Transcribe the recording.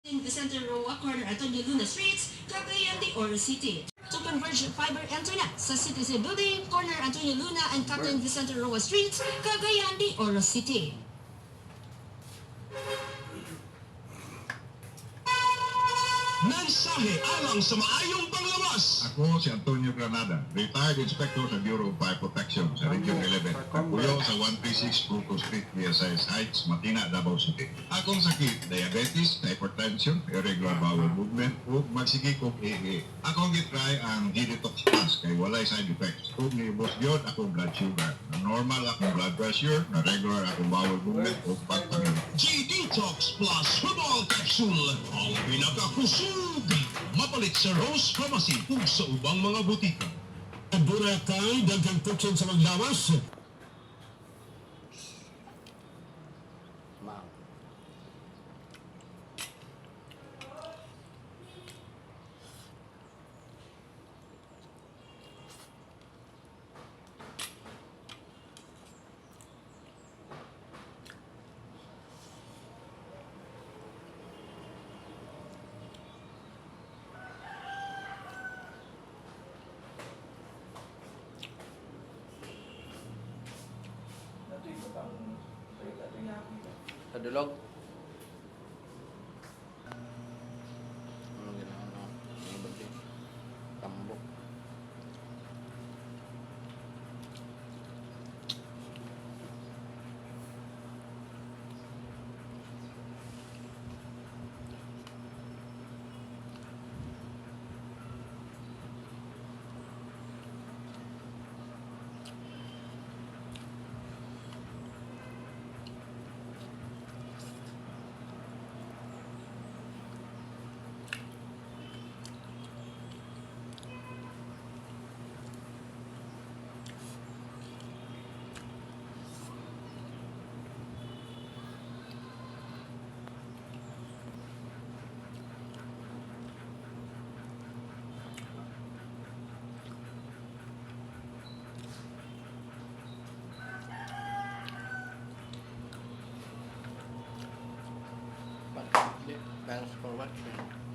In the center row, corner Antonio Luna Streets, Cagayan de Oro City. To converge fiber internet sa Citizen Building, corner Antonio Luna and Captain Vicente Roa Streets, Cagayan de Oro City. Mensahe alang sa maayong panglawas. Ako si Antonio Granada, retired inspector sa Bureau of Fire Protection sa Region 11. Nagpuyo sa 136 Fruto Street, BSIS Heights, Matina, Davao City. Akong sakit, diabetes, hypertension, irregular bowel movement, ug magsigi kong AA. Akong gitry ang G-Detox Plus kay walay side effects. Kung niubos yun, akong blood sugar. Na normal akong blood pressure, na regular akong bowel movement, ug pagpangin. G-Detox Plus Herbal Capsule. Ang pinakakusog. Mapalit sa Rose Pharmacy kung sa ubang mga butika. Burakay, daghang tukson sa maglawas. Sa dulog. Tambok. Thanks for watching.